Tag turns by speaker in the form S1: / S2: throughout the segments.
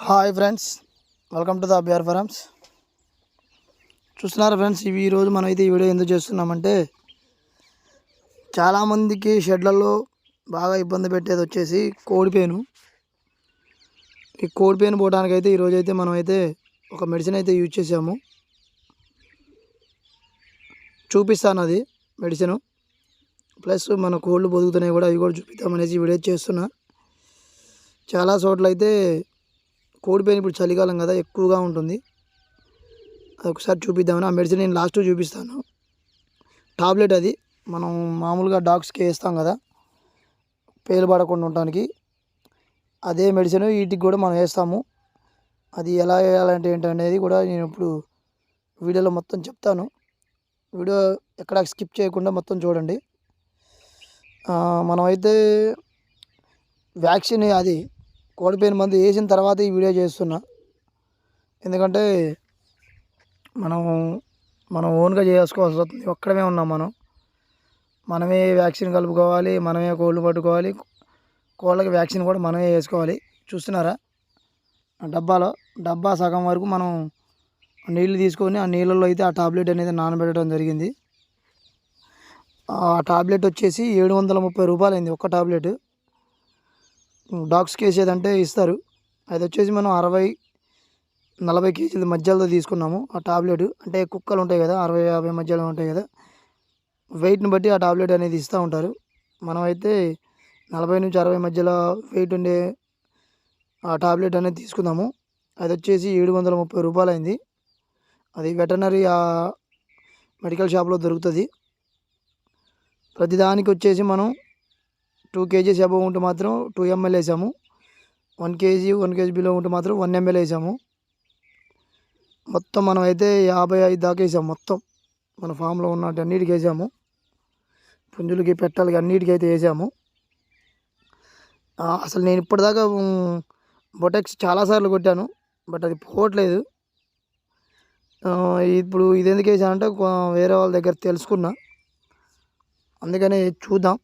S1: Hi friends, welcome to the Abhiyar farms. చూస్తున్నారు friends, ఈరోజు మనం అయితే ఈ వీడియో ఎందుకు చేస్తున్నామంటే, చాలామందికి షెడ్లలో బాగా ఇబ్బంది పెట్టేది వచ్చేసి కోడిపేను. ఈ కోడిపేను పోవడానికి అయితే ఈరోజు అయితే మనం అయితే ఒక మెడిసిన్ అయితే యూజ్ చేసాము. చూపిస్తాను అది మెడిసిన్, ప్లస్ మన కోళ్ళు బతుకుతున్నాయి కూడా, అవి కూడా చూపిద్దామనేసి వీడియో చేస్తున్నా. చాలా చోట్ల అయితే కోడిపేను ఇప్పుడు చలికాలం కదా, ఎక్కువగా ఉంటుంది. అది ఒకసారి చూపిద్దామని ఆ మెడిసిన్ నేను లాస్ట్ చూపిస్తాను. టాబ్లెట్ అది మనం మామూలుగా డాగ్స్కి వేస్తాం కదా, పేలు పడకుండా ఉండడానికి. అదే మెడిసిన్ వీటికి కూడా మనం వేస్తాము. అది ఎలా వేయాలంటే ఏంటనేది కూడా నేను ఇప్పుడు వీడియోలో మొత్తం చెప్తాను. వీడియో ఎక్కడ స్కిప్ చేయకుండా మొత్తం చూడండి. మనమైతే వ్యాక్సిన్ అది కోడిపేను మందు వేసిన తర్వాత ఈ వీడియో చేస్తున్నా. ఎందుకంటే మనం ఓన్గా చేసుకోవాల్సి వస్తుంది. ఒక్కడమే ఉన్నాం మనమే వ్యాక్సిన్ కలుపుకోవాలి, మనమే కోళ్ళు పట్టుకోవాలి, కోళ్ళకి వ్యాక్సిన్ కూడా మనమే వేసుకోవాలి. చూస్తున్నారా, డబ్బా సగం వరకు మనం నీళ్ళు తీసుకొని ఆ నీళ్ళల్లో అయితే ఆ టాబ్లెట్ అనేది నానబెట్టడం జరిగింది. ఆ టాబ్లెట్ వచ్చేసి 730 రూపాయలు అయింది ఒక్క టాబ్లెట్. డాగ్స్కి వేసేదంటే ఇస్తారు. అది వచ్చేసి మనం 60-40 కేజీల మధ్యలో తీసుకున్నాము ఆ టాబ్లెట్. అంటే కుక్కలు ఉంటాయి కదా, 60-50 మధ్యలో ఉంటాయి కదా, వెయిట్ని బట్టి ఆ టాబ్లెట్ అనేది ఇస్తూ ఉంటారు. మనమైతే 40-60 మధ్యలో వెయిట్ ఉండే ఆ టాబ్లెట్ అనేది తీసుకుందాము. అది వచ్చేసి 730 రూపాయలు అయింది. అది వెటర్నరీ మెడికల్ షాప్లో దొరుకుతుంది. ప్రతిదానికి వచ్చేసి మనం 2 kgs అబవ్ ఉంటే మాత్రం 2 ml వేసాము. 1 kg బిలో ఉంటే మాత్రం 1 ml వేసాము. మొత్తం మనం అయితే 55 దాకా వేసాము. మొత్తం మన ఫామ్లో ఉన్న అన్నిటికి వేసాము. పుంజులకి, పెట్టలకి అన్నిటికీ అయితే వేసాము. అసలు నేను ఇప్పటిదాకా బొటెక్స్ చాలాసార్లు కొట్టాను, బట్ అది పోవట్లేదు. ఇప్పుడు ఇది ఎందుకు వేసానంటే వేరే వాళ్ళ దగ్గర తెలుసుకున్నా, అందుకనే చూద్దాం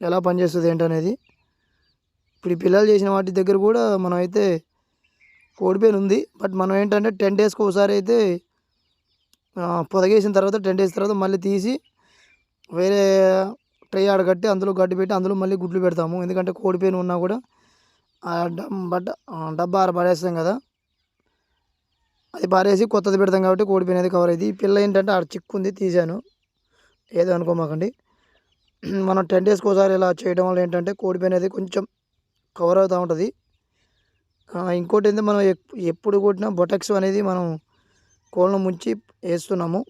S1: ఎలా పనిచేస్తుంది ఏంటనేది. ఇప్పుడు ఈ పిల్లలు చేసిన వాటి దగ్గర కూడా మనం అయితే కోడిపేను ఉంది. బట్ మనం ఏంటంటే 10 daysకి ఒకసారి అయితే పొదగేసిన తర్వాత 10 days తర్వాత మళ్ళీ తీసి వేరే ట్రే ఆడగట్టి అందులో గడ్డి పెట్టి అందులో మళ్ళీ గుడ్లు పెడతాము. ఎందుకంటే కోడిపేను ఉన్నా కూడా డబ్బా పడేస్తాం కదా, అది పారేసి కొత్తది పెడతాం కాబట్టి కోడిపేను అనేది కవర్ అయింది. ఈ పిల్ల ఏంటంటే ఆడ చిక్కుంది, తీసాను, ఏదో అనుకోమాకండి. మనం 10 daysకి ఒకసారి ఇలా చేయడం వల్ల ఏంటంటే కోడిపేను అనేది కొంచెం కవర్ అవుతూ ఉంటుంది. ఇంకోటి ఏంటంటే మనం ఎప్పుడు కొట్టినా బొటెక్స్ అనేది మనం కోళ్ళను ముంచి వేస్తున్నాము.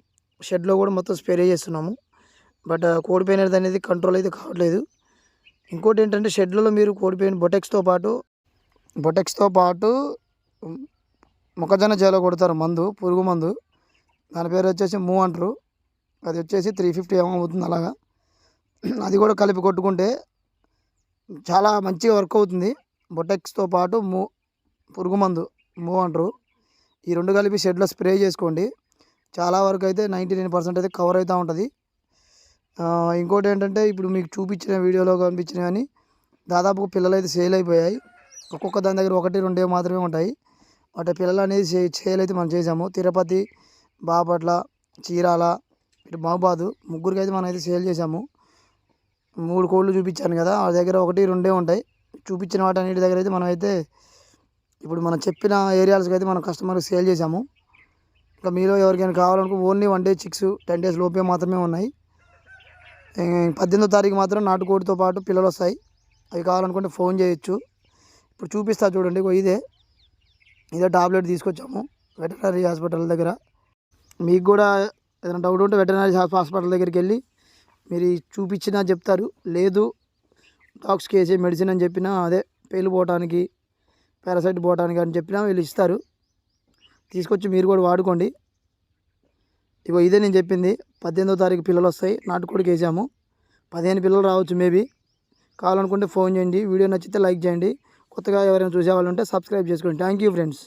S1: షెడ్లో కూడా మొత్తం స్ప్రే చేస్తున్నాము. బట్ కోడిపేను అనేది కంట్రోల్ అయితే కావట్లేదు. ఇంకోటి ఏంటంటే షెడ్లలో మీరు కోడిపేను బొటెక్స్తో పాటు మొక్కజొన్న చేలో కొడతారు మందు, పురుగు మందు. దాని పేరు వచ్చేసి మూవ్ అంటారు. అది వచ్చేసి 350 అవుతుంది. అలాగా అది కూడా కలిపి కొట్టుకుంటే చాలా మంచిగా వర్క్ అవుతుంది. బొటెక్స్తో పాటు పురుగు మందు మూవ్ అంటారు. ఈ రెండు కలిపి షెడ్లో స్ప్రే చేసుకోండి. చాలా వరకు అయితే 99% అయితే కవర్ అవుతూ ఉంటుంది. ఇంకోటి ఏంటంటే ఇప్పుడు మీకు చూపించిన వీడియోలో కనిపించిన కానీ దాదాపు పిల్లలు అయితే సేల్ అయిపోయాయి. ఒక్కొక్క దాని దగ్గర 1-2 మాత్రమే ఉంటాయి. వాటి పిల్లలు అనేది సేల్ అయితే మనం చేసాము. తిరుపతి, బాపట్ల, చీరాల, ఇటు మహబాద్ ముగ్గురికి అయితే మనం అయితే సేల్ చేసాము. 3 కోళ్ళు చూపించాను కదా, ఆ దగ్గర 1-2 ఉంటాయి. చూపించిన వాటి అన్నిటి దగ్గర అయితే మనం అయితే ఇప్పుడు మనం చెప్పిన ఏరియాస్కి అయితే మనం కస్టమర్కి సేల్ చేసాము. ఇంకా మీలో ఎవరికైనా కావాలనుకో ఓన్లీ 1 day chicks 10 days లోపే మాత్రమే ఉన్నాయి. 18వ తారీఖు మాత్రం నాటుకోడితో పాటు పిల్లలు వస్తాయి. అవి కావాలనుకుంటే ఫోన్ చేయొచ్చు. ఇప్పుడు చూపిస్తా చూడండి. ఇదే టాబ్లెట్ తీసుకొచ్చాము వెటర్నరీ హాస్పిటల్ దగ్గర. మీకు కూడా ఏదైనా డౌట్ ఉంటే వెటర్నరీ హాస్పిటల్ దగ్గరికి వెళ్ళి మీరు చూపించినా చెప్తారు. లేదు డాగ్స్కి వేసే మెడిసిన్ అని చెప్పినా, అదే పేలు పోవటానికి, పారాసైట్ పోవటానికి అని చెప్పినా వీళ్ళు ఇస్తారు. తీసుకొచ్చి మీరు కూడా వాడుకోండి. ఇదే నేను చెప్పింది. 18వ తారీఖు పిల్లలు వస్తాయి. నాటుకోడికి వేసాము. 15 పిల్లలు రావచ్చు మేబీ. కావాలనుకుంటే ఫోన్ చేయండి. వీడియో నచ్చితే లైక్ చేయండి. కొత్తగా ఎవరైనా చూసేవాళ్ళు ఉంటే సబ్స్క్రైబ్ చేసుకోండి. Thank you friends.